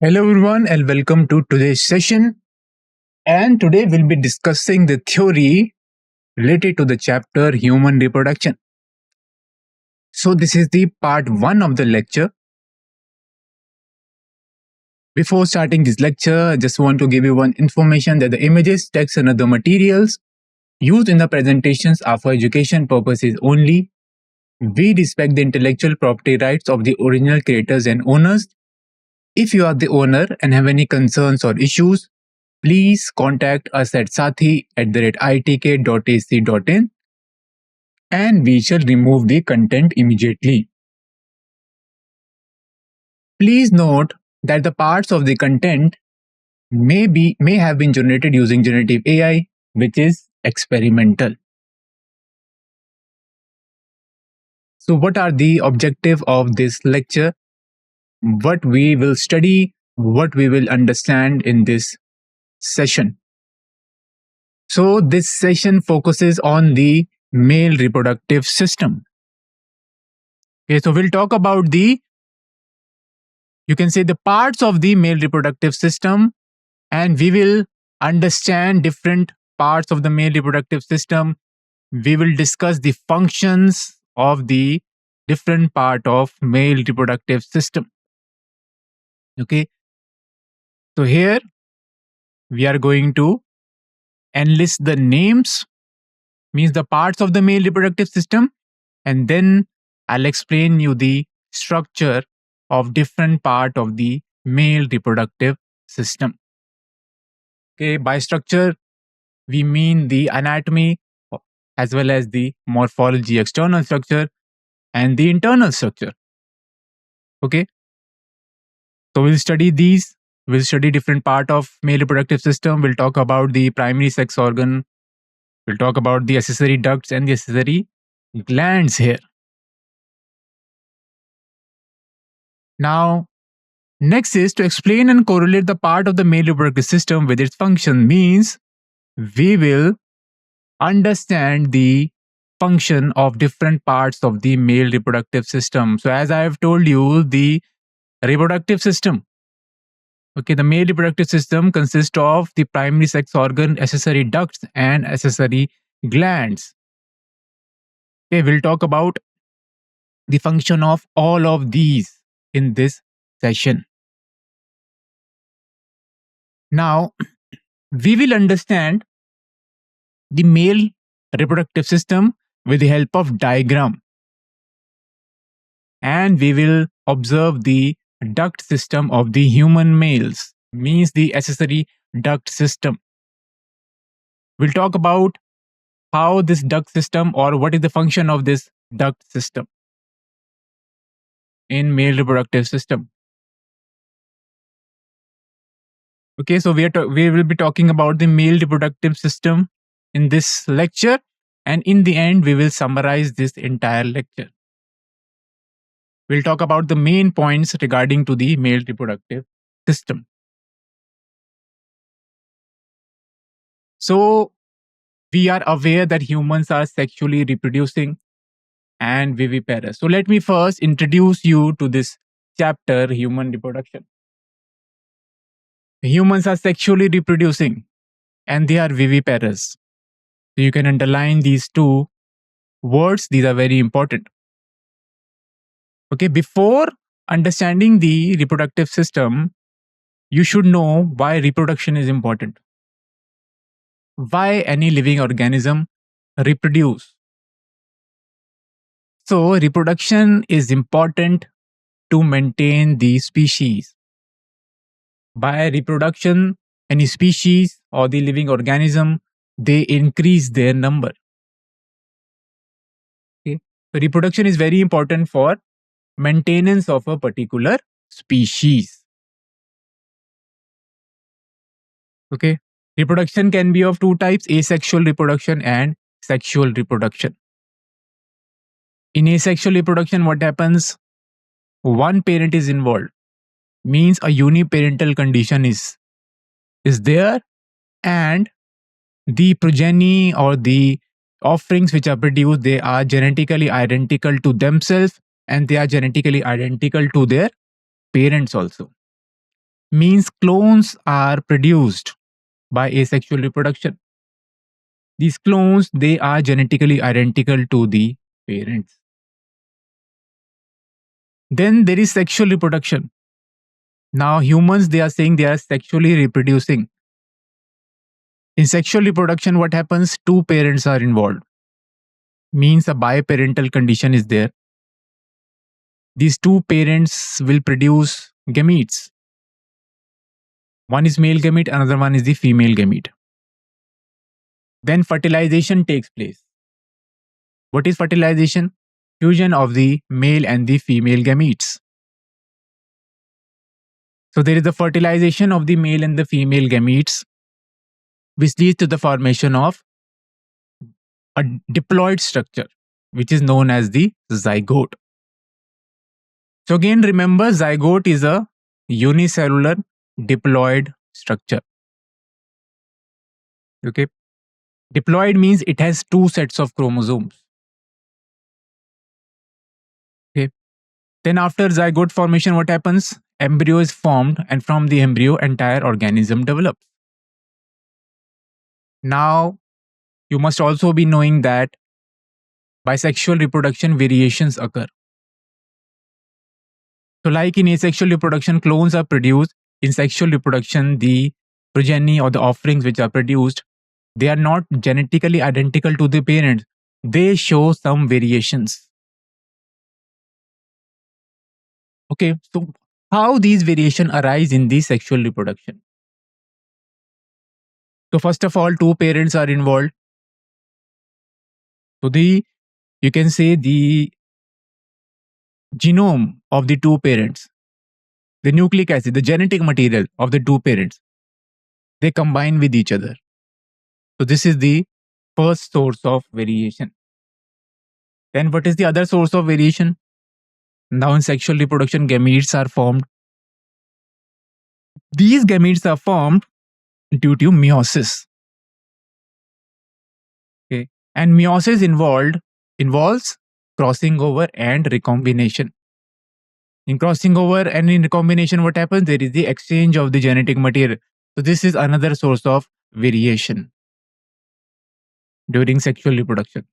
Hello everyone and welcome to today's session. And today we'll be discussing the theory related to the chapter Human Reproduction. So this is the part 1 of the lecture. Before starting this lecture, I just want to give you one information that the images, text and other materials used in the presentations are for education purposes only. We respect the intellectual property rights of the original creators and owners. If you are the owner and have any concerns or issues, please contact us at sathee@itk.ac.in and we shall remove the content immediately. Please note that the parts of the content may have been generated using generative AI, which is experimental. So what are the objective of this lecture? What we will study, what we will understand in this session. So this session focuses on the male reproductive system. Okay, so we'll talk about the parts of the male reproductive system, and we will understand different parts of the male reproductive system. We will discuss the functions of the different part of male reproductive system. Okay. So here we are going to enlist the names, means the parts of the male reproductive system, and then I'll explain you the structure of different part of the male reproductive system. Okay, by structure, we mean the anatomy as well as the morphology, external structure and the internal structure. Okay, so we'll study these. We'll study different part of male reproductive system. We'll talk about the primary sex organ. We'll talk about the accessory ducts and the accessory glands here. Now, next is to explain and correlate the part of the male reproductive system with its function. Means we will understand the function of different parts of the male reproductive system. So as I have told you, the reproductive system, okay, the male reproductive system consists of the primary sex organ, accessory ducts and accessory glands. Okay, we'll talk about the function of all of these in this session. Now, we will understand the male reproductive system with the help of diagram, and we will observe the duct system of the human males, means the accessory duct system. We'll talk about how this duct system or what is the function of this duct system in male reproductive system. Okay, so we will be talking about the male reproductive system in this lecture, and in the end we will summarize this entire lecture. We'll talk about the main points regarding to the male reproductive system. So we are aware that humans are sexually reproducing and viviparous. So let me first introduce you to this chapter, human reproduction. Humans are sexually reproducing and they are viviparous. So you can underline these two words. These are very important. Okay, before understanding the reproductive system, you should know why reproduction is important. Why any living organism reproduce. So reproduction is important to maintain the species. By reproduction, any species or the living organism, they increase their number. Okay, so reproduction is very important for maintenance of a particular species. Okay, reproduction can be of two types: asexual reproduction and sexual reproduction. In asexual reproduction, what happens? One parent is involved, means a uniparental condition is there, and the progeny or the offerings which are produced, they are genetically identical to themselves and they are genetically identical to their parents also. means clones are produced by asexual reproduction. These clones, they are genetically identical to the parents. Then there is sexual reproduction. Now humans, they are saying they are sexually reproducing. In sexual reproduction, what happens? Two parents are involved. Means a biparental condition is there. These two parents will produce gametes. One is male gamete, another one is the female gamete. Then fertilization takes place. What is fertilization? Fusion of the male and the female gametes. So there is the fertilization of the male and the female gametes, which leads to the formation of a diploid structure, which is known as the zygote. So again, remember, zygote is a unicellular diploid structure. Okay. Diploid means it has two sets of chromosomes. Okay. Then after zygote formation, what happens? Embryo is formed, and from the embryo, entire organism develops. Now, you must also be knowing that by sexual reproduction, variations occur. So like in asexual reproduction, clones are produced. In sexual reproduction, the progeny or the offerings which are produced, they are not genetically identical to the parents. They show some variations. Okay, so how these variations arise in the sexual reproduction? So first of all, two parents are involved. So you can say the genome of the two parents, the nucleic acid, the genetic material of the two parents, they combine with each other. So this is the first source of variation. Then what is the other source of variation? Now in sexual reproduction, gametes are formed. These gametes are formed due to meiosis. Okay. And meiosis involves crossing over and recombination. In crossing over and in recombination, what happens? There is the exchange of the genetic material. So this is another source of variation during sexual reproduction.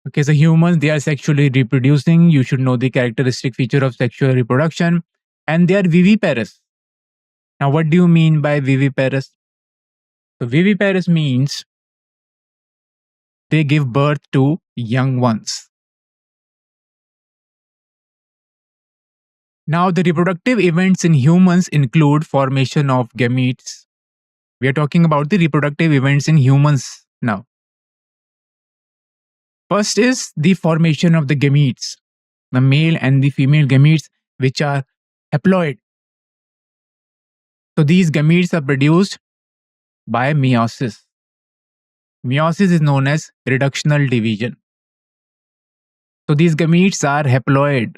Okay, so humans, they are sexually reproducing. You should know the characteristic feature of sexual reproduction, and they are viviparous. Now, what do you mean by viviparous? So viviparous means they give birth to young ones. Now, the reproductive events in humans include formation of gametes. We are talking about the reproductive events in humans now. First is the formation of the gametes, the male and the female gametes, which are haploid. So these gametes are produced by meiosis. Meiosis is known as reductional division. So these gametes are haploid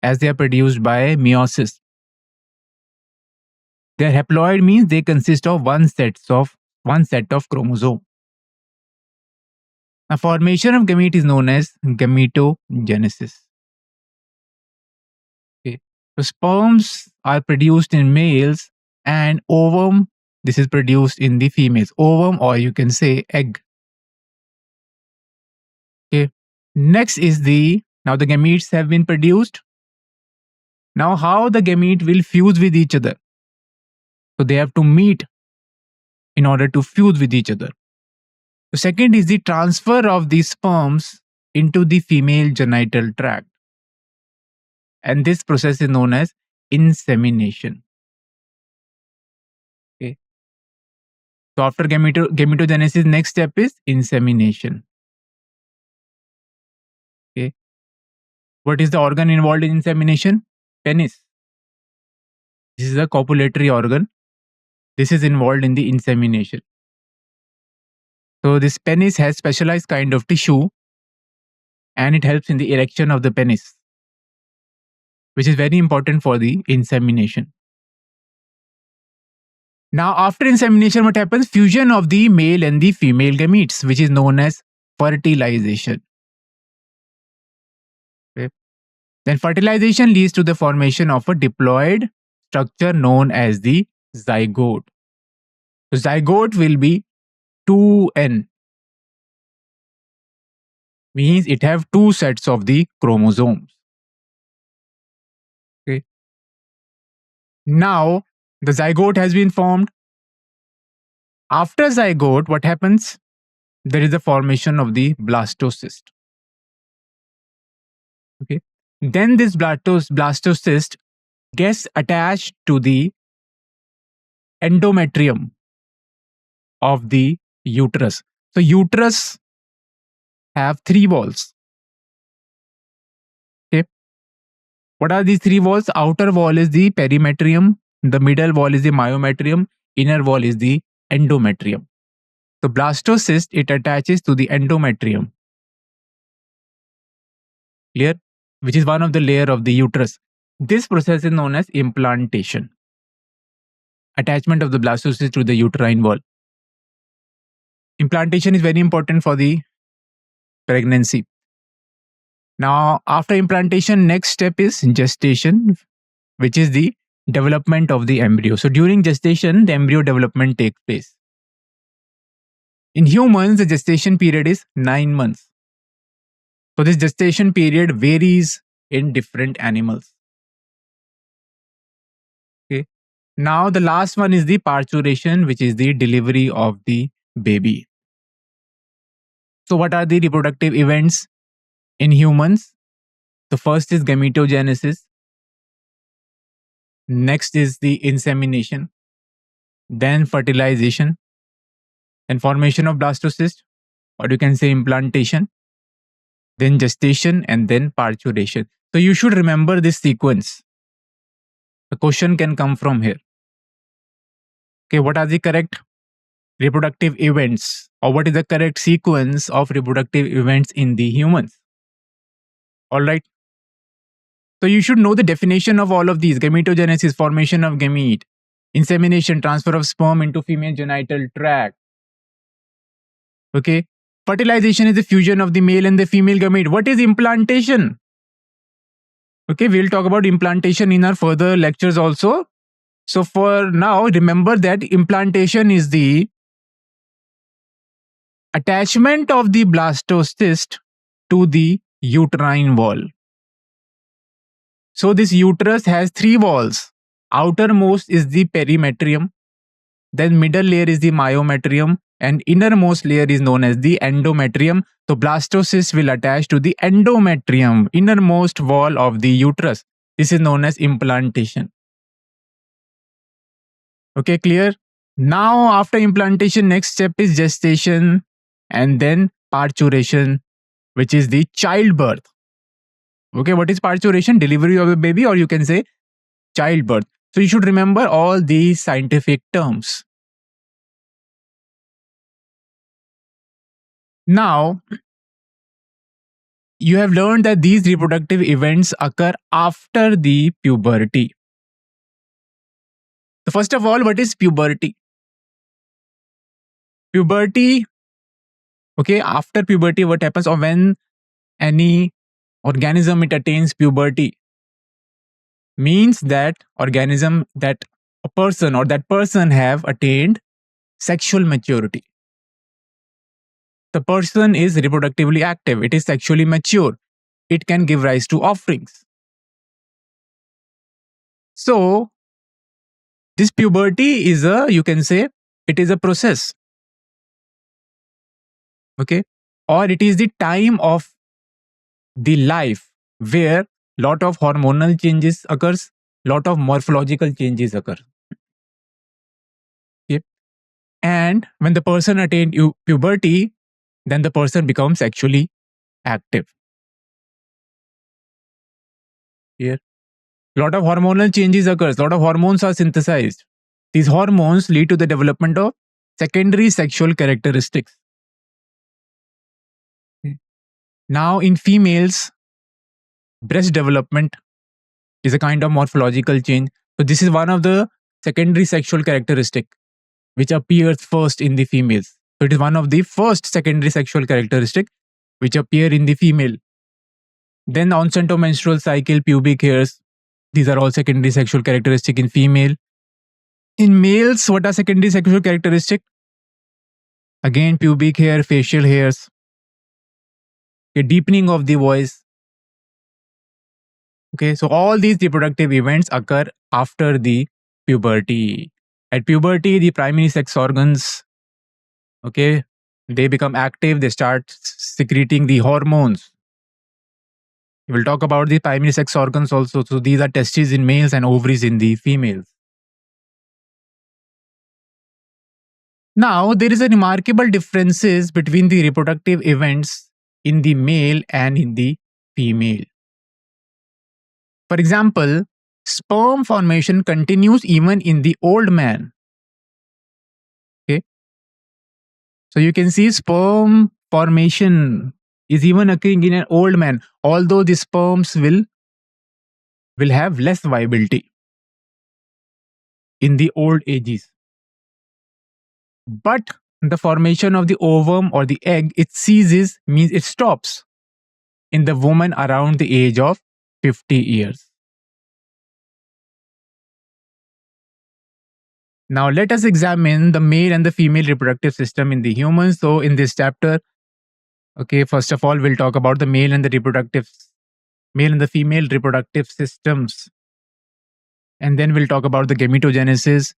as they are produced by meiosis. They are haploid means they consist of one set of chromosome. The formation of gamete is known as gametogenesis. Okay. So sperms are produced in males and ovum, this is produced in the females. Ovum, or you can say egg. Okay. Next is now the gametes have been produced. Now how the gamete will fuse with each other? So they have to meet in order to fuse with each other. The second is the transfer of the sperms into the female genital tract. And this process is known as insemination. Okay. So after gametogenesis, next step is insemination. Okay. What is the organ involved in insemination? Penis. This is a copulatory organ. This is involved in the insemination. So this penis has specialized kind of tissue, and it helps in the erection of the penis, which is very important for the insemination. Now after insemination, what happens? Fusion of the male and the female gametes, which is known as fertilization. Okay. Then fertilization leads to the formation of a diploid structure known as the zygote. So zygote will be 2n, means it have two sets of the chromosomes. Okay. Now the zygote has been formed. After zygote, what happens? There is a formation of the blastocyst. Okay. Then this blastocyst gets attached to the endometrium of the uterus. So uterus have three walls. Okay. What are these three walls? Outer wall is the perimetrium, the middle wall is the myometrium, inner wall is the endometrium. So blastocyst, it attaches to the endometrium. Clear? Which is one of the layer of the uterus. This process is known as implantation. Attachment of the blastocyst to the uterine wall. Implantation is very important for the pregnancy. Now, after implantation, next step is gestation, which is the development of the embryo. So during gestation, the embryo development takes place. In humans, the gestation period is 9 months. So this gestation period varies in different animals. Okay. Now the last one is the parturition, which is the delivery of the baby. So what are the reproductive events in humans? The first is gametogenesis. Next is the insemination. Then fertilization. Then formation of blastocyst, or you can say implantation. Then gestation, and then parturition. So you should remember this sequence. A question can come from here. Okay, what are the correct reproductive events, or what is the correct sequence of reproductive events in the humans? All right. So you should know the definition of all of these: gametogenesis, formation of gamete; insemination, transfer of sperm into female genital tract. Okay. Fertilization is the fusion of the male and the female gamete. What is implantation? Okay, we'll talk about implantation in our further lectures also. So for now, remember that implantation is the attachment of the blastocyst to the uterine wall. So this uterus has three walls. Outermost is the perimetrium, then middle layer is the myometrium, and innermost layer is known as the endometrium. So blastocyst will attach to the endometrium, innermost wall of the uterus. This is known as implantation. Okay, clear? Now after implantation, next step is gestation and then parturition, which is the childbirth. Okay, what is parturition? Delivery of a baby, or you can say childbirth. So you should remember all these scientific terms. Now, you have learned that these reproductive events occur after the puberty. So first of all, what is puberty? Puberty, okay, after puberty, what happens, or when any organism it attains puberty, means that organism, that a person or that person have attained sexual maturity. The person is reproductively active. It is sexually mature. It can give rise to offerings. So this puberty is a, you can say, it is a process. Okay. Or it is the time of the life where lot of hormonal changes occurs, lot of morphological changes occur. Okay. And when the person attained puberty, then the person becomes sexually active. Here, lot of hormonal changes occurs, lot of hormones are synthesized. These hormones lead to the development of secondary sexual characteristics. Now in females, breast development is a kind of morphological change. So this is one of the secondary sexual characteristic which appears first in the females. So it is one of the first secondary sexual characteristic which appear in the female. Then onset of menstrual cycle, pubic hairs. These are all secondary sexual characteristic in female. In males, what are secondary sexual characteristic? Again, pubic hair, facial hairs, a deepening of the voice. Okay, so all these reproductive events occur after the puberty. At puberty, the primary sex organs, okay, they become active, they start secreting the hormones. We'll talk about the primary sex organs also. So these are testes in males and ovaries in the females. Now, there is a remarkable differences between the reproductive events in the male and in the female. For example, sperm formation continues even in the old man. Okay. So you can see sperm formation is even occurring in an old man, although the sperms will have less viability in the old ages. But the formation of the ovum or the egg, it ceases, means it stops in the woman around the age of 50 years. Now let us examine the male and the female reproductive system in the humans. So in this chapter, okay, first of all, we'll talk about the male and the female reproductive systems. And then we'll talk about the gametogenesis,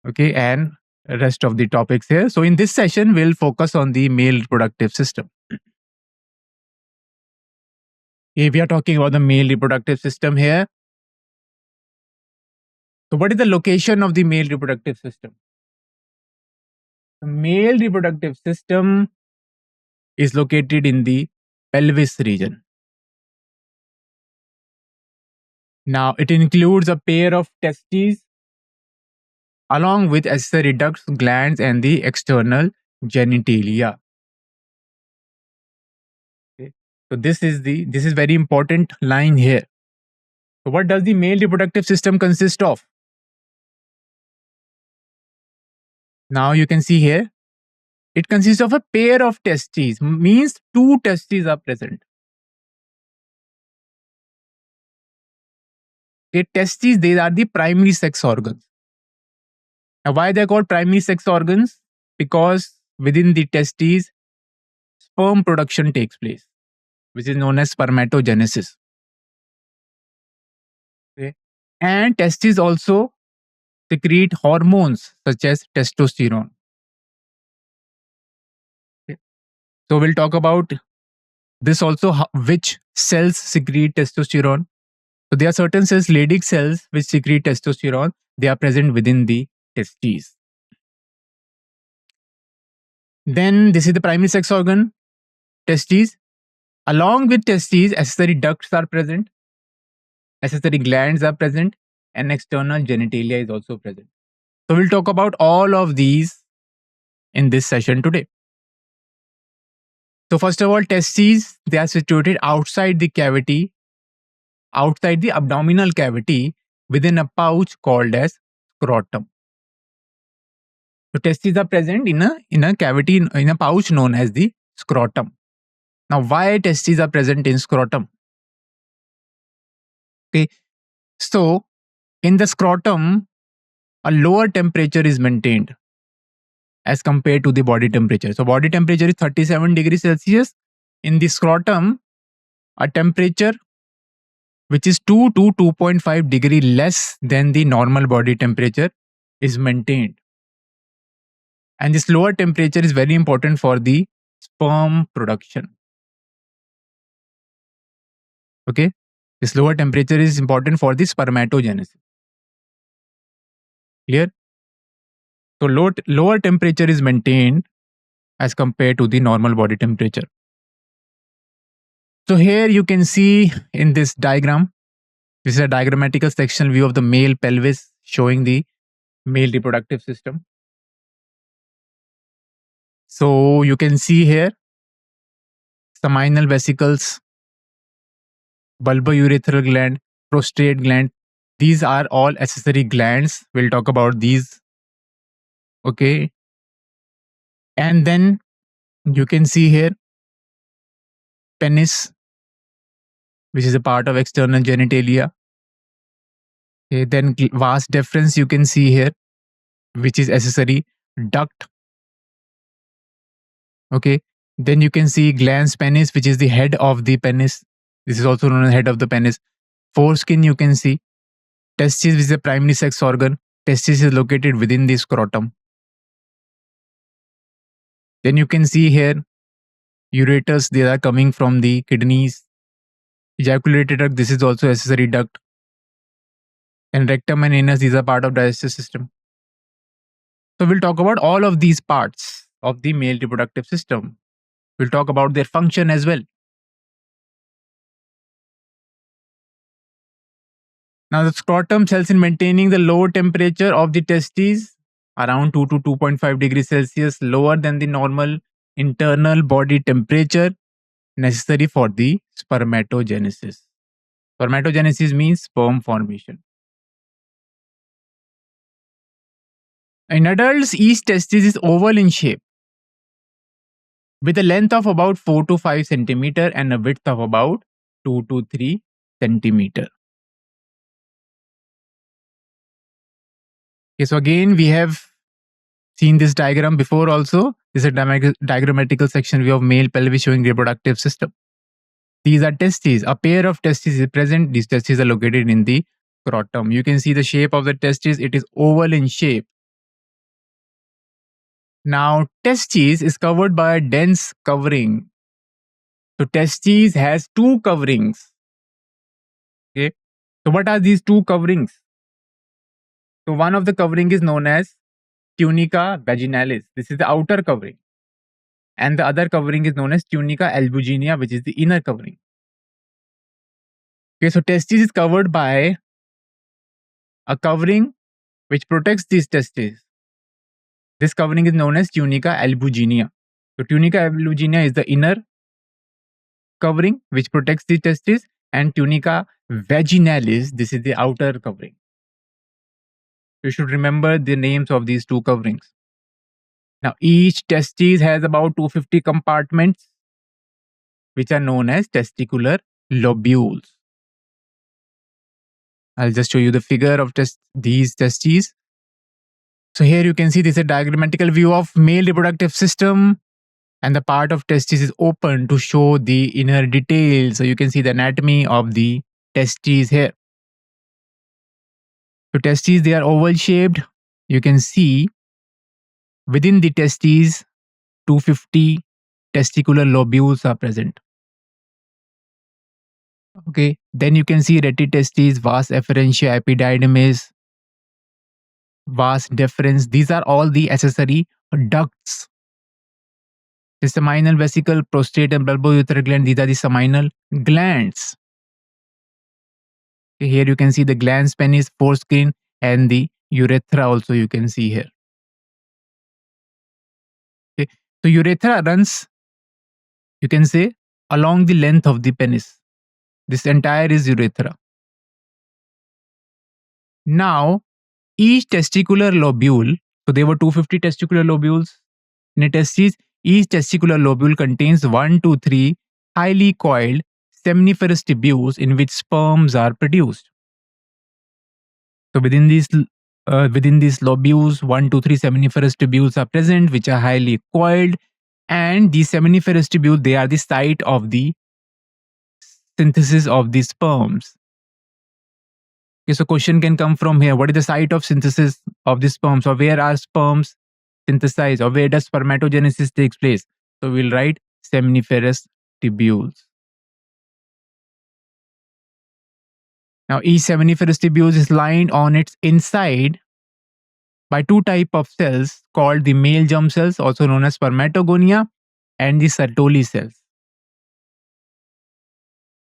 okay, and rest of the topics here. So in this session, we'll focus on the male reproductive system. If we are talking about the male reproductive system here, so what is the location of the male reproductive system? The male reproductive system is located in the pelvis region. Now, it includes a pair of testes along with accessory ducts, glands, and the external genitalia. Okay. So this is very important line here. So what does the male reproductive system consist of? Now you can see here, it consists of a pair of testes, means two testes are present. Okay, testes, they are the primary sex organs. Now why they are called primary sex organs? Because within the testes, sperm production takes place, which is known as spermatogenesis. Okay. And testes also secrete hormones such as testosterone. Okay. So we'll talk about this also, which cells secrete testosterone. So there are certain cells, Leydig cells, which secrete testosterone. They are present within the testes. Then this is the primary sex organ, testes. Along with testes, accessory ducts are present, accessory glands are present, and external genitalia is also present. So we'll talk about all of these in this session today. So first of all, testes, they are situated outside the cavity, outside the abdominal cavity, within a pouch called as scrotum. So testes are present in a cavity, in a pouch known as the scrotum. Now, why testes are present in scrotum? Okay, so in the scrotum, a lower temperature is maintained as compared to the body temperature. So body temperature is 37 degrees Celsius. In the scrotum, a temperature which is 2 to 2.5 degree less than the normal body temperature is maintained. And this lower temperature is very important for the sperm production. Okay, this lower temperature is important for the spermatogenesis. Clear? So lower temperature is maintained as compared to the normal body temperature. So here you can see in this diagram, this is a diagrammatical sectional view of the male pelvis showing the male reproductive system. So you can see here seminal vesicles, bulbourethral gland, prostate gland. These are all accessory glands. We'll talk about these. Okay. And then you can see here penis, which is a part of external genitalia. Okay, then vas deferens you can see here, which is accessory duct. Okay, then you can see glans penis, which is the head of the penis. This is also known as head of the penis. Foreskin you can see. Testis is the primary sex organ. Testis is located within the scrotum. Then you can see here ureters, they are coming from the kidneys. Ejaculatory duct, this is also accessory duct. And rectum and anus, these are part of digestive system. So we'll talk about all of these parts of the male reproductive system. We'll talk about their function as well. Now the scrotum helps in maintaining the low temperature of the testes, around 2 to 2.5 degrees Celsius, lower than the normal internal body temperature necessary for the spermatogenesis. Spermatogenesis means sperm formation. In adults, each testis is oval in shape with a length of about 4 to 5 centimeter and a width of about 2 to 3 centimeter. Okay, so again, we have seen this diagram before also. This is a diagrammatical section view of male pelvis showing reproductive system. These are testes. A pair of testes is present. These testes are located in the scrotum. You can see the shape of the testes. It is oval in shape. Now, testes is covered by a dense covering. So, testes has two coverings. Okay. So, what are these two coverings? So, one of the covering is known as tunica vaginalis. This is the outer covering. And the other covering is known as tunica albuginea, which is the inner covering. Okay, so testes is covered by a covering which protects these testes. This covering is known as tunica albuginea. So tunica albuginea is the inner covering which protects the testes, and tunica vaginalis, this is the outer covering. You should remember the names of these two coverings. Now each testis has about 250 compartments which are known as testicular lobules. I'll just show you the figure of these testes. So here you can see this is a diagrammatical view of male reproductive system, and the part of testis is open to show the inner details. So you can see the anatomy of the testes here. So testes, they are oval shaped. You can see within the testes 250 testicular lobules are present. Okay, then you can see retitestes, vas efferentia, epididymis, vas deferens. These are all the accessory ducts. The seminal vesicle, prostate and bulbourethral gland, these are the seminal glands. Okay, here you can see the glans penis, foreskin, and the urethra also you can see here. Okay, so urethra runs, you can say, along the length of the penis. This entire is urethra. Now, each testicular lobule, so there were 250 testicular lobules in a testis. Each testicular lobule contains 1 to 3 highly coiled seminiferous tubules in which sperms are produced. So within these lobules, 1 to 3 seminiferous tubules are present, which are highly coiled, and these seminiferous tubules, they are the site of the synthesis of the sperms. Okay, so question can come from here. What is the site of synthesis of the sperms, or where are sperms synthesized, or where does spermatogenesis takes place? So we'll write seminiferous tubules. Now each seminiferous tubule is lined on its inside by two types of cells called the male germ cells, also known as spermatogonia, and the Sertoli cells.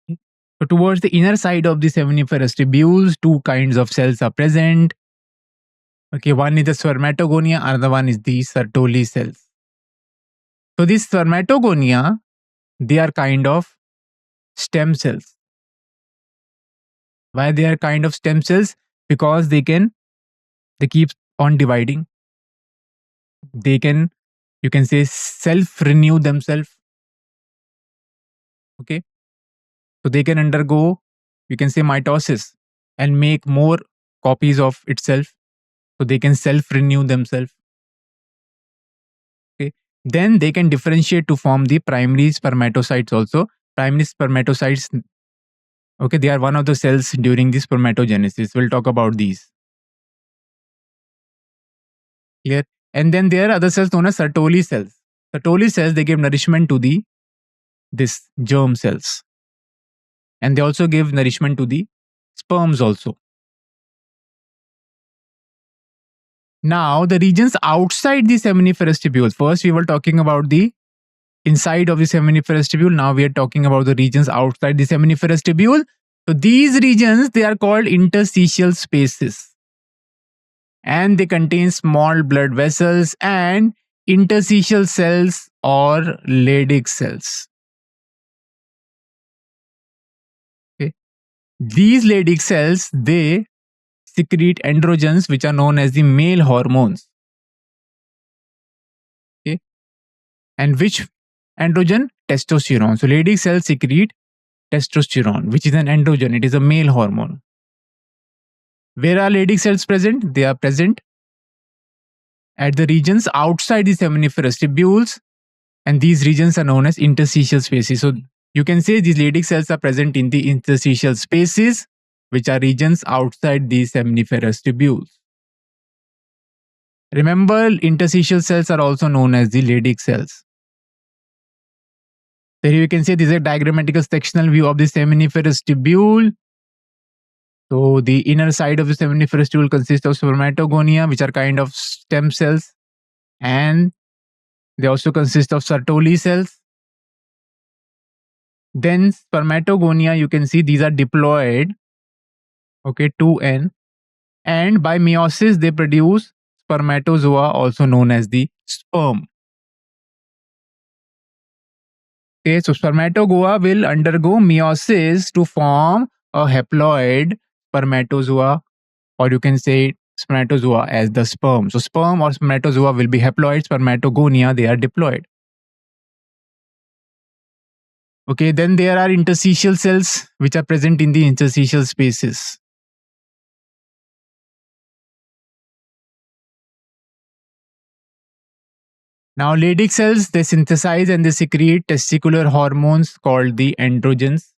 So towards the inner side of the seminiferous tubules, two kinds of cells are present. Okay, one is the spermatogonia, another one is the Sertoli cells. So these spermatogonia, they are kind of stem cells. Why they are kind of stem cells? Because they keep on dividing. They can, you can say, self-renew themselves. Okay. So they can undergo, you can say, mitosis and make more copies of itself. So they can self-renew themselves. Okay. Then they can differentiate to form the primary spermatocytes also. Primary spermatocytes, okay, they are one of the cells during the spermatogenesis. We'll talk about these. Clear? And then there are other cells known as Sertoli cells. Sertoli cells, they give nourishment to this germ cells. And they also give nourishment to the sperms also. Now, the regions outside the seminiferous tubules. First, we were talking about the inside of the seminiferous tubule. Now, we are talking about the regions outside the seminiferous tubule. So, these regions, they are called interstitial spaces. And they contain small blood vessels and interstitial cells or Leydig cells. Okay. These Leydig cells, they secrete androgens which are known as the male hormones. Okay. And which androgen? Testosterone. So Leydig cells secrete testosterone, which is an androgen. It is a male hormone. Where are Leydig cells present? They are present at the regions outside the seminiferous tubules, and these regions are known as interstitial spaces. So you can say these Leydig cells are present in the interstitial spaces, which are regions outside the seminiferous tubules. Remember, interstitial cells are also known as the Leydig cells. So here you can see this is a diagrammatical sectional view of the seminiferous tubule. So the inner side of the seminiferous tubule consists of spermatogonia, which are kind of stem cells, and they also consist of Sertoli cells. Then spermatogonia, you can see these are diploid, okay, 2n, and by meiosis they produce spermatozoa, also known as the sperm. Okay, so spermatogoa will undergo meiosis to form a haploid spermatozoa, or you can say spermatozoa as the sperm. So sperm or spermatozoa will be haploid, spermatogonia, they are diploid. Okay, then there are interstitial cells which are present in the interstitial spaces. Now, Leydig cells, they synthesize and they secrete testicular hormones called the androgens.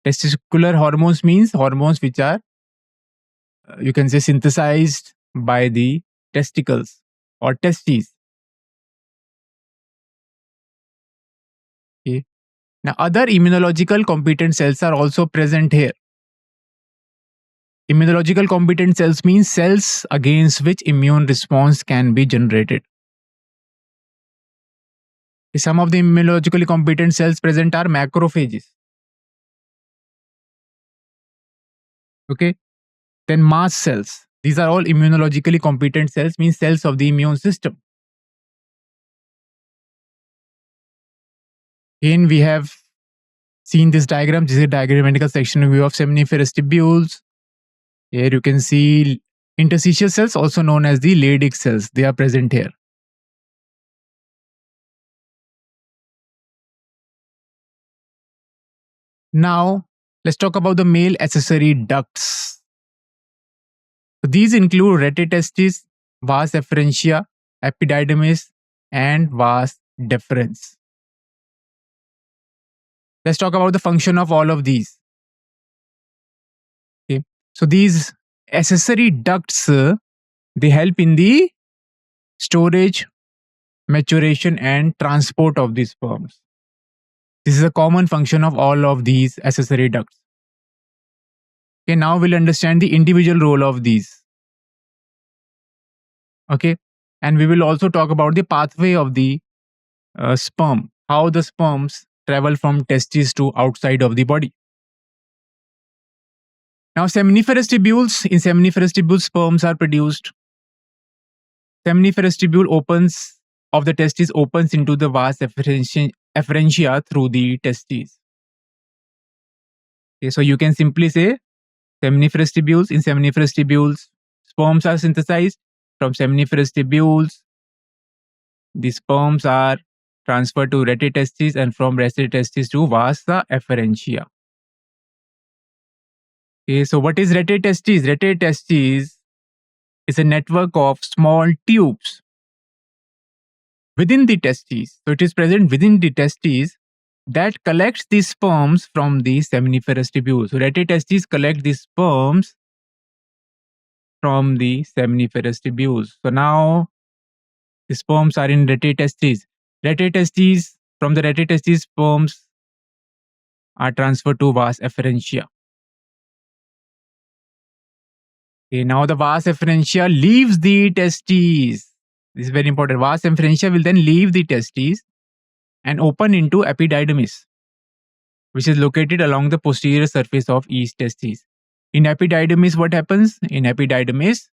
Testicular hormones means hormones which are, you can say, synthesized by the testicles or testes. Okay. Now, other immunological competent cells are also present here. Immunological competent cells means cells against which immune response can be generated. Some of the immunologically competent cells present are macrophages. Okay. Then mast cells. These are all immunologically competent cells, means cells of the immune system. Again, we have seen this diagram. This is a diagrammatical section view of seminiferous tubules. Here you can see interstitial cells, also known as the Leydig cells. They are present here. Now, let's talk about the male accessory ducts. So these include reticestis, vas efferentia, epididymis, and vas deferens. Let's talk about the function of all of these. Okay. So these accessory ducts, they help in the storage, maturation, and transport of these sperms. This is a common function of all of these accessory ducts. Okay, now we'll understand the individual role of these. Okay, and we will also talk about the pathway of the sperm, how the sperms travel from testes to outside of the body. Now, seminiferous tubules, in seminiferous tubules, sperms are produced. Seminiferous tubule opens of the testis opens into the vas efferentia through the testes. Okay, so you can simply say seminiferous tubules. In seminiferous tubules, sperms are synthesized from seminiferous tubules. The sperms are transfer to rete testes, and from rete testes to vasa efferentia. Okay, so what is rete testes? Rete testes is a network of small tubes within the testes. So it is present within the testes that collects the sperms from the seminiferous tubules. So rete testes collect the sperms from the seminiferous tubules. So now the sperms are in rete testes. Rete testes, from the rete testes, sperms are transferred to vas efferentia. Okay, now the vas efferentia leaves the testes. This is very important. Vas efferentia will then leave the testes and open into epididymis, which is located along the posterior surface of each testes. In epididymis, what happens? In epididymis,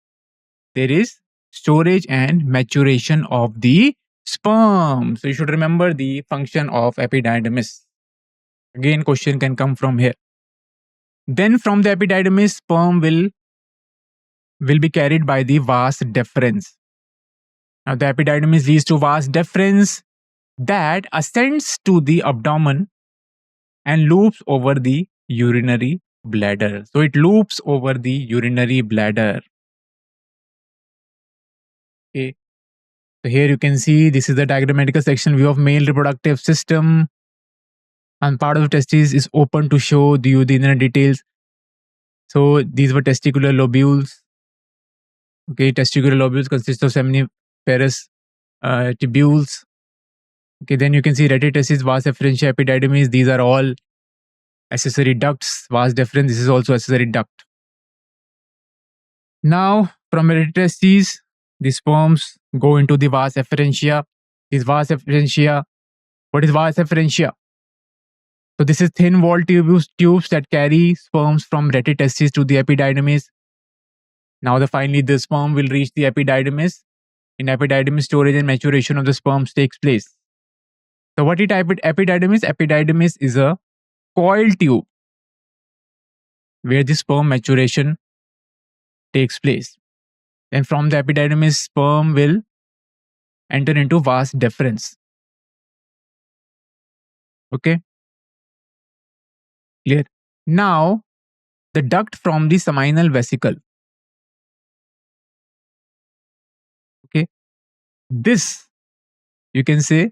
there is storage and maturation of the sperm. So you should remember the function of epididymis. Again, question can come from here. Then from the epididymis, sperm will be carried by the vas deferens. Now the epididymis leads to vas deferens that ascends to the abdomen and loops over the urinary bladder. So it loops over the urinary bladder. Okay. So here you can see this is the diagrammatical section view of male reproductive system. And part of the testes is open to show you the inner details. So these were testicular lobules. Okay, testicular lobules consist of seminiferous tubules. Okay, then you can see rete testes, vas efferentia, epididymis. These are all accessory ducts. Vas deferens, this is also accessory duct. Now, from rete testes, the sperms go into the vas efferentia. This vas efferentia, what is vas efferentia? So this is thin wall tubes that carry sperms from rete testes to the epididymis. Now finally the sperm will reach the epididymis. In epididymis, storage and maturation of the sperms takes place. So what is epididymis? Epididymis is a coil tube where the sperm maturation takes place. And from the epididymis, sperm will enter into vas deferens. Okay. Clear? Now, the duct from the seminal vesicle. Okay. This, you can say,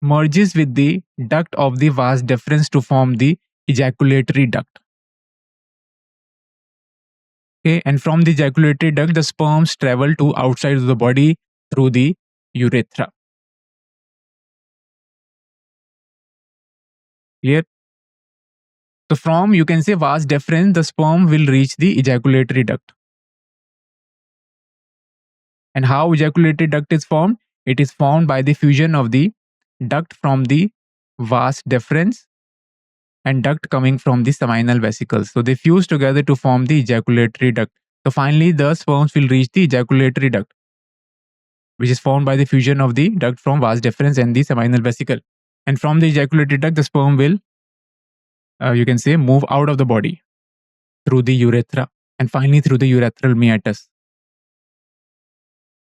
merges with the duct of the vas deferens to form the ejaculatory duct. Okay. And from the ejaculatory duct, the sperms travel to outside of the body through the urethra. Clear? So from, you can say, vas deferens, the sperm will reach the ejaculatory duct. And how ejaculatory duct is formed? It is formed by the fusion of the duct from the vas deferens and duct coming from the seminal vesicles. So they fuse together to form the ejaculatory duct. So finally, the sperms will reach the ejaculatory duct, which is formed by the fusion of the duct from vas deferens and the seminal vesicle. And from the ejaculatory duct, the sperm will, you can say, move out of the body through the urethra and finally through the urethral meatus.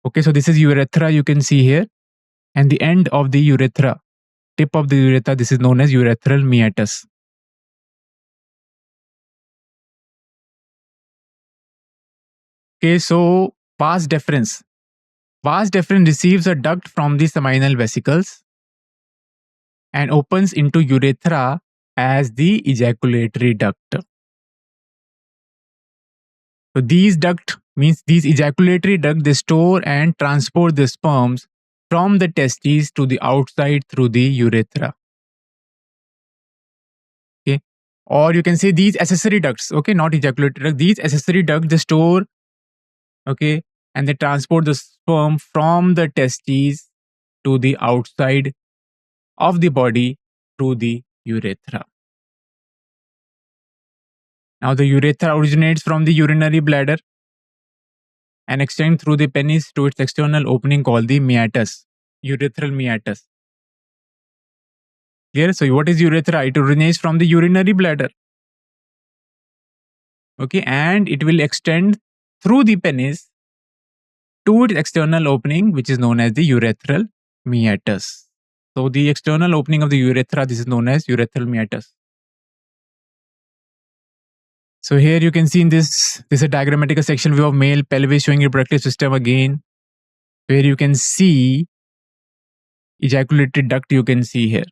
Okay, so this is urethra, you can see here, and the end of the urethra, tip of the urethra, this is known as urethral meatus. Okay, so vas deferens. Vas deferens receives a duct from the seminal vesicles and opens into urethra as the ejaculatory duct. So these duct means these ejaculatory duct, they store and transport the sperms from the testes to the outside through the urethra. Okay, or you can say these accessory ducts. Okay, not ejaculatory duct. These accessory ducts, they store, okay, and they transport the sperm from the testes to the outside of the body through the urethra. Now the urethra originates from the urinary bladder and extends through the penis to its external opening called the meatus, urethral meatus. Clear? So what is urethra? It originates from the urinary bladder. Okay, and it will extend through the penis to its external opening, which is known as the urethral meatus. So the external opening of the urethra, this is known as urethral meatus. So here you can see in this is a diagrammatic section view of male pelvis showing reproductive system again, where you can see ejaculatory duct you can see here.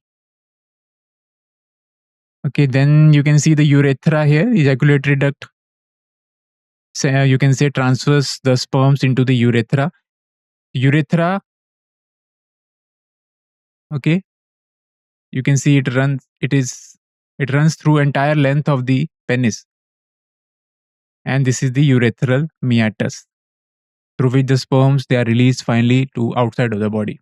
Okay, then you can see the urethra here, ejaculatory duct. So you can say transfers the sperms into the urethra. Urethra, okay, you can see it runs through entire length of the penis, and this is the urethral meatus, through which the sperms they are released finally to outside of the body.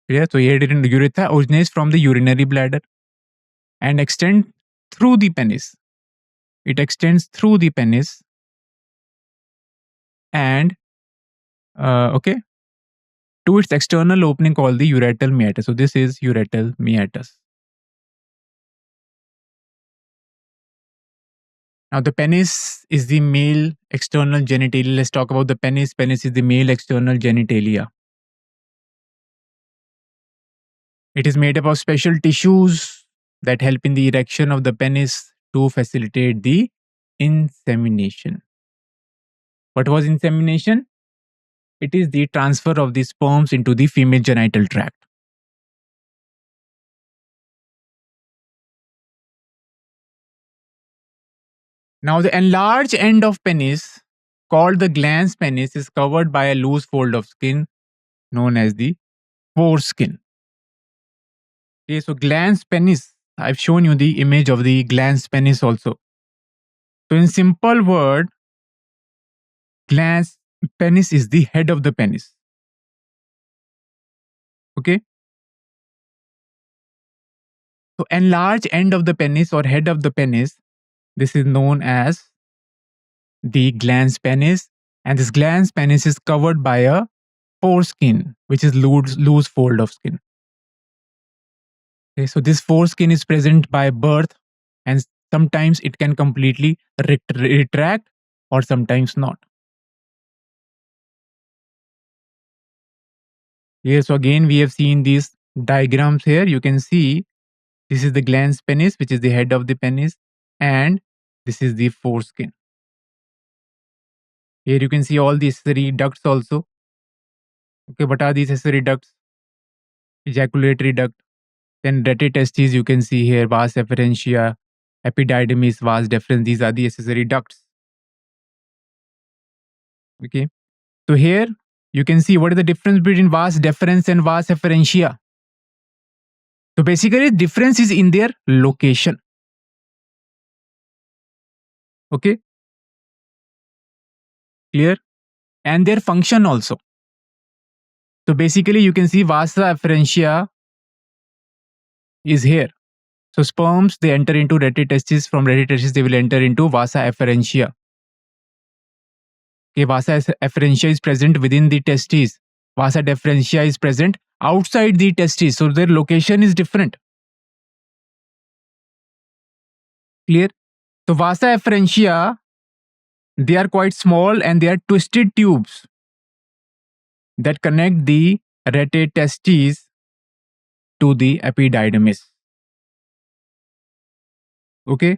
Yeah, so here the urethra originates from the urinary bladder and extend through the penis. It extends through the penis and okay, to its external opening called the ureteral meatus. So this is ureteral meatus. Now the penis is the male external genitalia. Let's talk about the penis. Penis is the male external genitalia. It is made up of special tissues that help in the erection of the penis to facilitate the insemination. What was insemination? It is the transfer of the sperms into the female genital tract. Now the enlarged end of penis, called the glans penis, is covered by a loose fold of skin known as the foreskin. Okay, so glans penis, I've shown you the image of the glans penis also. So in simple word, glans penis is the head of the penis. Okay. So enlarged end of the penis or head of the penis, this is known as the glans penis, and this glans penis is covered by a foreskin, which is loose fold of skin. Okay, so this foreskin is present by birth, and sometimes it can completely retract or sometimes not. Here, so again, we have seen these diagrams here. You can see this is the glans penis, which is the head of the penis, and this is the foreskin. Here you can see all the accessory ducts also. Okay, what are these accessory ducts? Ejaculatory duct. Then rete testes, you can see here, vas efferentia, epididymis, vas deferens. These are the accessory ducts. Okay. So here you can see what is the difference between vas deferens and vas efferentia. So basically, difference is in their location. Okay. Clear? And their function also. So basically, you can see vasa efferentia is here. So sperms, they enter into rete testis. From rete testis, they will enter into vasa efferentia. Okay, vasa efferentia is present within the testes. Vasa deferentia is present outside the testes. So their location is different. Clear? So vasa efferentia, they are quite small and they are twisted tubes that connect the rete testes to the epididymis. Okay.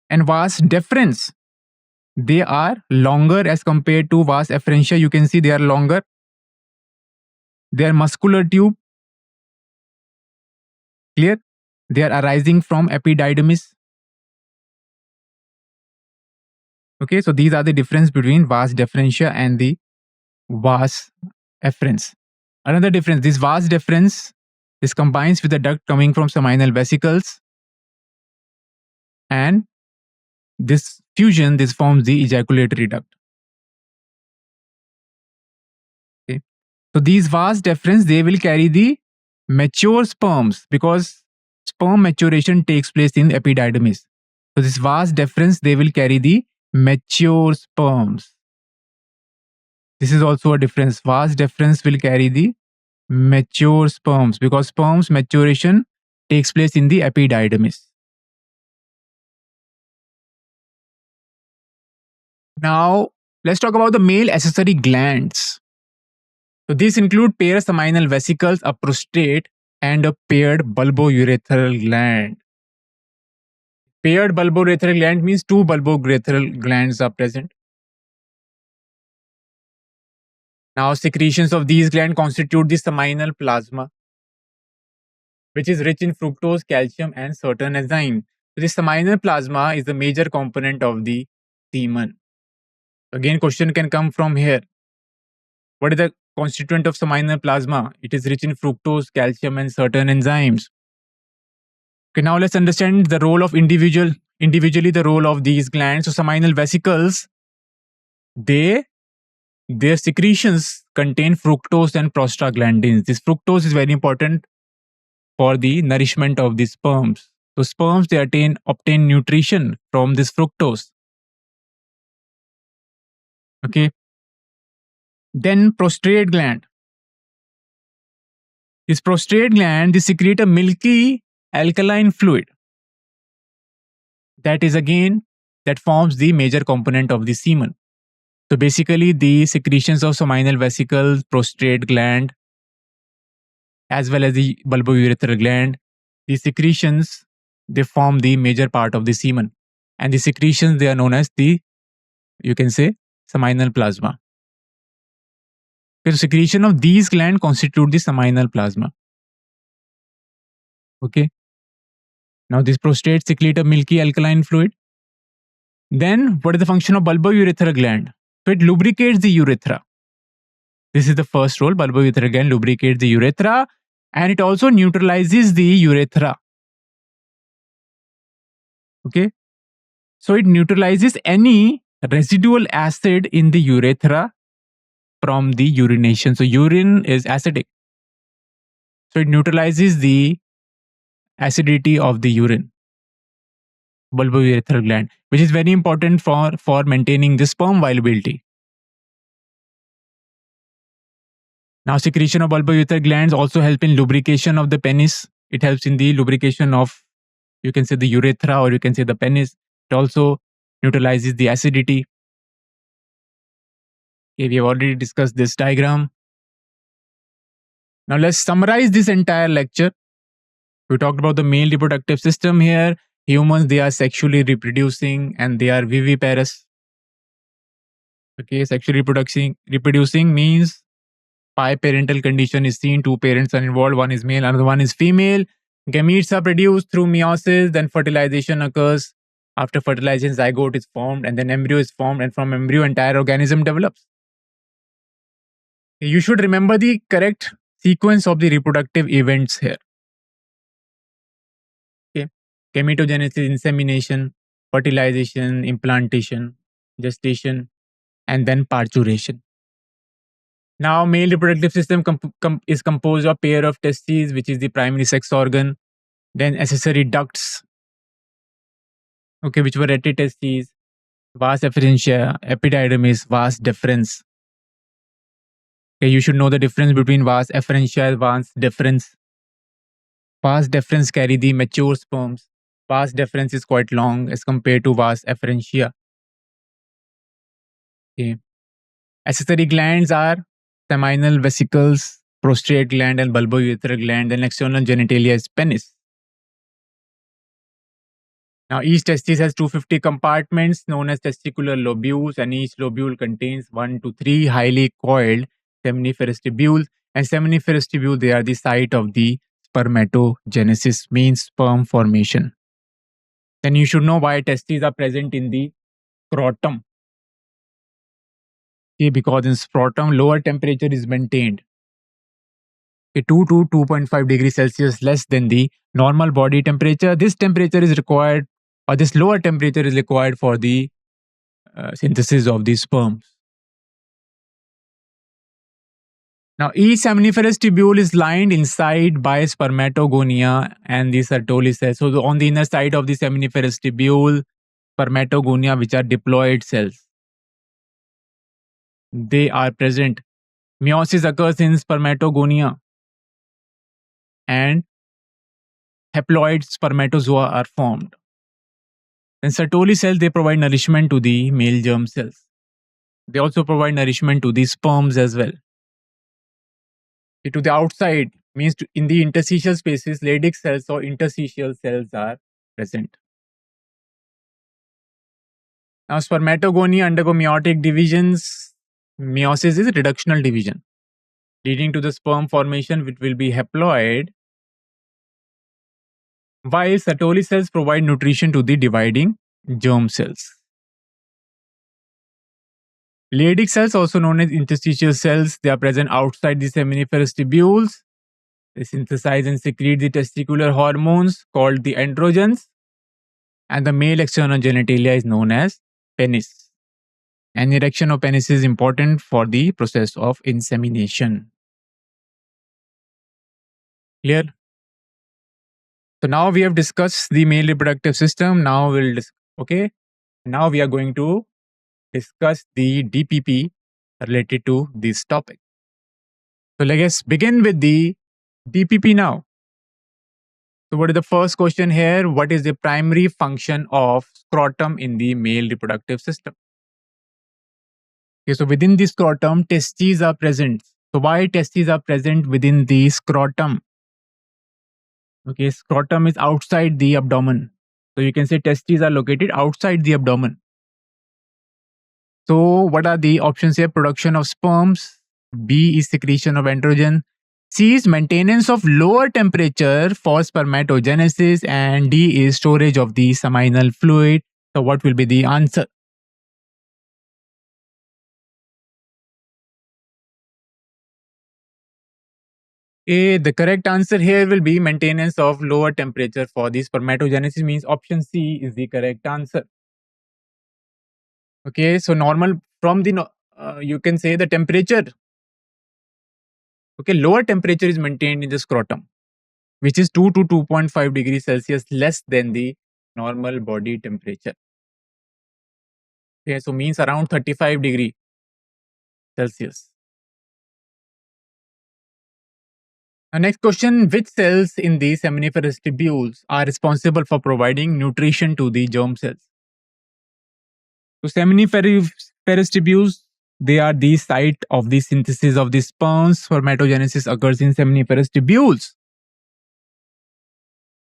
And vas deferens, they are longer as compared to vas efferentia. You can see they are longer. They are muscular tube. Clear? They are arising from epididymis. Okay, so these are the difference between vas deferentia and the vas efferens. Another difference, this vas deferens is combines with the duct coming from seminal vesicles, and this fusion, this forms the ejaculatory duct. Okay. So these vas deferens, they will carry the mature sperms because sperm maturation takes place in epididymis. So this vas deferens, they will carry the mature sperms. This is also a difference. Vas deferens will carry the mature sperms because sperms maturation takes place in the epididymis. Now, let's talk about the male accessory glands. So these include paired seminal vesicles, a prostate, and a paired bulbourethral gland. Paired bulbourethral gland means two bulbourethral glands are present. Now, secretions of these glands constitute the seminal plasma, which is rich in fructose, calcium, and certain enzymes. So the seminal plasma is the major component of the semen. Again, question can come from here. What is the constituent of seminal plasma? It is rich in fructose, calcium, and certain enzymes. Okay, now let's understand the role of individually the role of these glands. So seminal vesicles, their secretions contain fructose and prostaglandins. This fructose is very important for the nourishment of the sperms. So sperms, they obtain nutrition from this fructose. Okay. Then prostate gland. This prostate gland, they secrete a milky alkaline fluid. That forms the major component of the semen. So basically, the secretions of seminal vesicles, prostate gland, as well as the bulbourethral gland, these secretions, they form the major part of the semen. And the secretions, they are known as seminal plasma. The secretion of these glands constitute the seminal plasma. Okay. Now, this prostate secrete a milky alkaline fluid. Then, what is the function of bulbourethral gland? So, it lubricates the urethra. This is the first role. Bulbourethral gland lubricates the urethra, and it also neutralizes the urethra. Okay. So, it neutralizes any residual acid in the urethra from the urination. So, urine is acidic. So, it neutralizes the acidity of the urine. Bulbourethral gland, which is very important for maintaining the sperm viability. Now, secretion of bulbourethral glands also help in lubrication of the penis. It helps in the lubrication of, the urethra, or the penis. It also neutralizes the acidity. Okay, we have already discussed this diagram. Now, let's summarize this entire lecture. We talked about the male reproductive system here. Humans, they are sexually reproducing and they are viviparous. Okay, sexually reproducing means biparental condition is seen. Two parents are involved. One is male, another one is female. Gametes are produced through meiosis. Then fertilization occurs. After fertilization, zygote is formed, and then embryo is formed. And from embryo, entire organism develops. You should remember the correct sequence of the reproductive events here. Okay, gametogenesis, insemination, fertilization, implantation, gestation, and then parturition. Now, male reproductive system is composed of pair of testes, which is the primary sex organ, then accessory ducts, okay, which were retitestes, vas efferentia, epididymis, vas deferens. Okay, you should know the difference between vas efferentia and vas deferens. Vas deferens carry the mature sperms. Vas deferens is quite long as compared to vas efferentia. Okay. Accessory glands are seminal vesicles, prostate gland, and bulbourethral gland, and external genitalia is penis. Now, each testis has 250 compartments known as testicular lobules, and each lobule contains 1 to 3 highly coiled seminiferous tubules. And seminiferous tubule, they are the site of the spermatogenesis, means sperm formation. Then you should know why testes are present in the scrotum. Okay, because in scrotum, lower temperature is maintained. Okay, 2 to 2.5 degrees Celsius less than the normal body temperature. This temperature is required, or this lower temperature is required for the synthesis of the sperms. Now, each seminiferous tubule is lined inside by spermatogonia and the Sertoli cells. So, on the inner side of the seminiferous tubule, spermatogonia, which are diploid cells, they are present. Meiosis occurs in spermatogonia, and haploid spermatozoa are formed. And Sertoli cells, they provide nourishment to the male germ cells. They also provide nourishment to the sperms as well. To the outside means in the interstitial spaces, Leydig cells or interstitial cells are present. Now, spermatogony undergo meiotic divisions. Meiosis is reductional division, leading to the sperm formation, which will be haploid, while Sertoli cells provide nutrition to the dividing germ cells. Leydig cells, also known as interstitial cells, they are present outside the seminiferous tubules. They synthesize and secrete the testicular hormones called the androgens, and the male external genitalia is known as penis. An erection of penis is important for the process of insemination. Clear? So now we have discussed the male reproductive system. Now Now we are going to discuss the DPP related to this topic. So let's begin with the DPP now. So what is the first question here? What is the primary function of scrotum in the male reproductive system? Okay, so within the scrotum, testes are present. So why testes are present within the scrotum? Okay, scrotum is outside the abdomen. So you can say testes are located outside the abdomen. So what are the options here? Production of sperms. B is secretion of androgen. C is maintenance of lower temperature for spermatogenesis. And D is storage of the seminal fluid. So what will be the answer? A, the correct answer here will be maintenance of lower temperature for the spermatogenesis, means option C is the correct answer. Okay, so normal from the, you can say the temperature. Okay, lower temperature is maintained in the scrotum, which is 2 to 2.5 degrees Celsius less than the normal body temperature. Okay, so means around 35 degree Celsius. Now next question, which cells in the seminiferous tubules are responsible for providing nutrition to the germ cells? So seminiferous tubules, they are the site of the synthesis of the sperms. Spermatogenesis occurs in seminiferous tubules.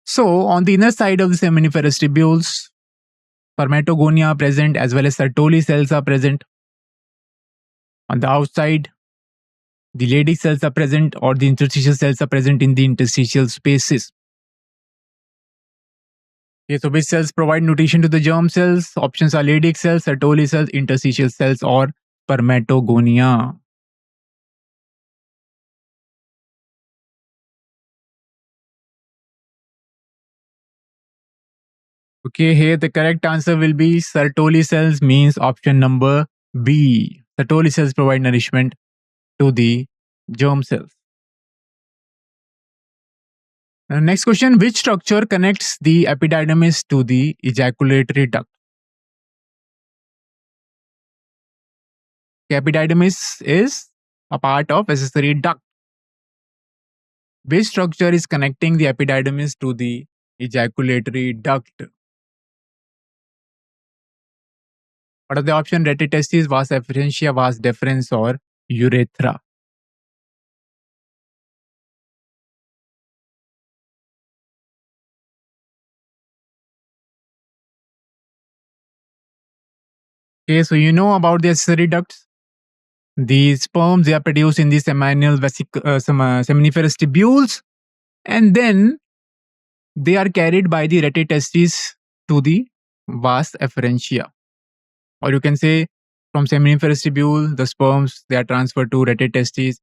So on the inner side of the seminiferous tubules, spermatogonia are present as well as Sertoli cells are present. On the outside, the Leydig cells are present, or the interstitial cells are present in the interstitial spaces. Okay, so which cells provide nutrition to the germ cells? Options are Leydig cells, Sertoli cells, interstitial cells, or spermatogonia. Okay, here the correct answer will be Sertoli cells, means option number B. Sertoli cells provide nourishment to the germ cells. Next question, which structure connects the epididymis to the ejaculatory duct? The epididymis is a part of accessory duct. Which structure is connecting the epididymis to the ejaculatory duct? What are the options? Retitestis, vas efferentia, vas deferens, or urethra? Okay, so you know about the accessory ducts. The sperms, they are produced in the seminiferous tubules, and then they are carried by the retitestis to the vas efferentia. Or you can say from seminiferous tubule, the sperms, they are transferred to retitestis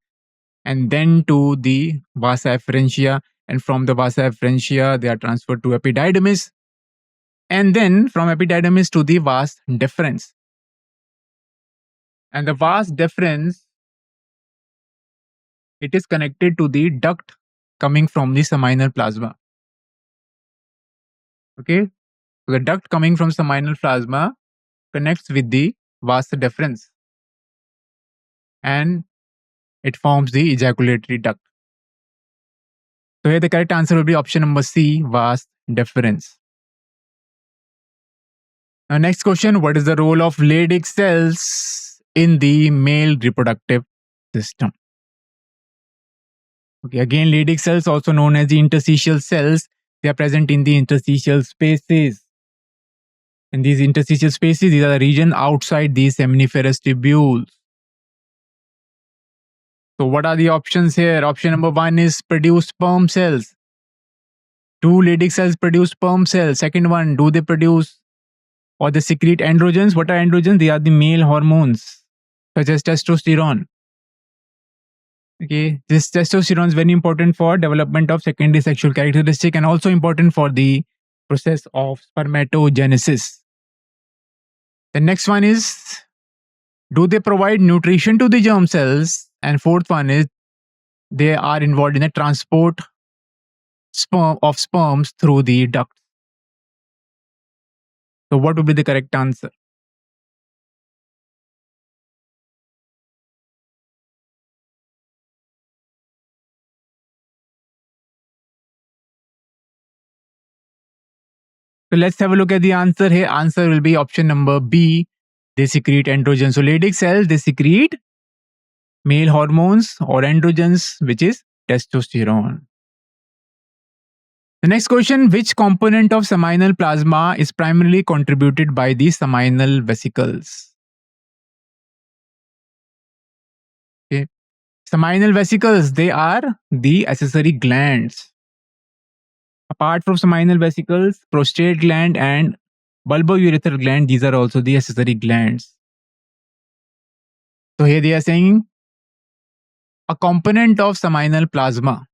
and then to the vasa efferentia, and from the vasa efferentia, they are transferred to epididymis, and then from epididymis to the vas deferens. And the vas deferens, it is connected to the duct coming from the seminal plasma. Okay, so the duct coming from seminal plasma connects with the vas deferens, and it forms the ejaculatory duct. So here the correct answer will be option number C, vas deferens. Now next question, what is the role of Leydig cells in the male reproductive system? Okay, again, Leydig cells, also known as the interstitial cells, they are present in the interstitial spaces. In these interstitial spaces, these are the region outside the seminiferous tubules. So what are the options here? Option number 1 is produce sperm cells. Do Leydig cells produce sperm cells? Second one, do they produce or they secrete androgens? What are androgens? They are the male hormones, such as testosterone. Okay, this testosterone is very important for development of secondary sexual characteristic and also important for the process of spermatogenesis. The next one is, do they provide nutrition to the germ cells? And fourth one is, they are involved in the transport of sperms through the ducts. So what would be the correct answer? So let's have a look at the answer here. Answer will be option number B. They secrete androgens. So Leydig cells, they secrete male hormones or androgens, which is testosterone. The next question, which component of seminal plasma is primarily contributed by the seminal vesicles? Okay. Seminal vesicles, they are the accessory glands. Apart from seminal vesicles, prostate gland and bulbourethral gland, these are also the accessory glands. So here they are saying a component of seminal plasma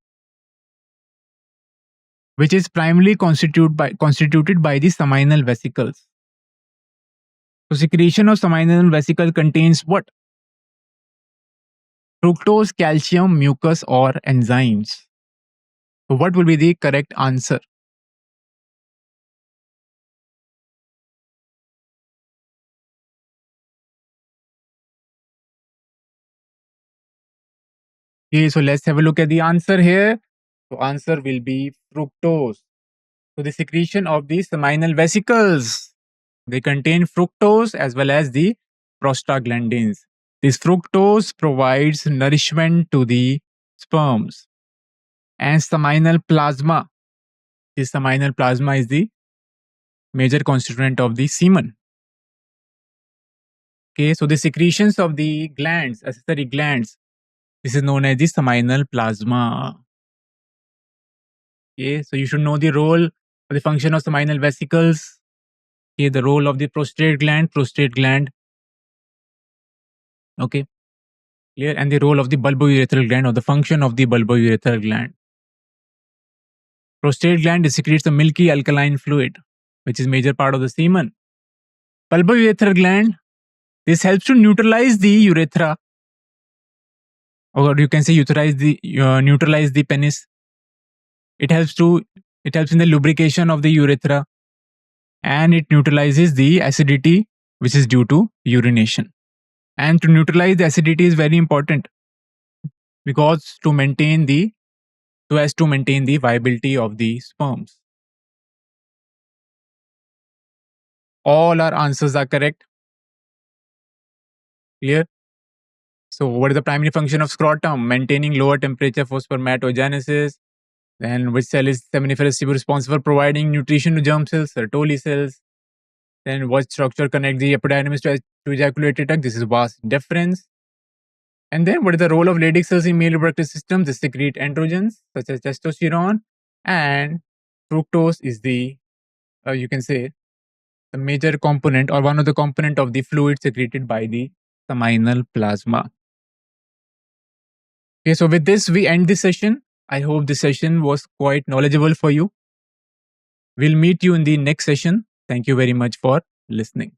which is primarily constituted by the seminal vesicles. So secretion of seminal vesicle contains what? Fructose, calcium, mucus, or enzymes. So what will be the correct answer? Okay, so let's have a look at the answer here. So answer will be fructose. So the secretion of the seminal vesicles, they contain fructose as well as the prostaglandins. This fructose provides nourishment to the sperms. And seminal plasma, this seminal plasma is the major constituent of the semen. Okay, so the secretions of the glands, accessory glands, this is known as the seminal plasma. Okay, so you should know the role or the function of seminal vesicles. Okay, the role of the prostate gland. Okay, clear, and the role of the bulbourethral gland or the function of the bulbourethral gland. Prostate gland secretes a milky alkaline fluid, which is major part of the semen. Bulbourethral gland, this helps to neutralize the urethra, or you can say neutralize the penis. It helps in the lubrication of the urethra, and it neutralizes the acidity which is due to urination. And to neutralize the acidity is very important because to maintain the viability of the sperms. All our answers are correct. Clear? So what is the primary function of scrotum? Maintaining lower temperature for spermatogenesis. Then which cell is seminiferous tubule responsible for providing nutrition to germ cells? Sertoli cells. Then what structure connects the epididymis to ejaculatory duct? This is vas deferens. And then what is the role of Leydig cells in male reproductive system? They secrete androgens such as testosterone, and fructose is the, you can say, the major component or one of the component of the fluid secreted by the seminal plasma. Okay, so with this, we end this session. I hope this session was quite knowledgeable for you. We'll meet you in the next session. Thank you very much for listening.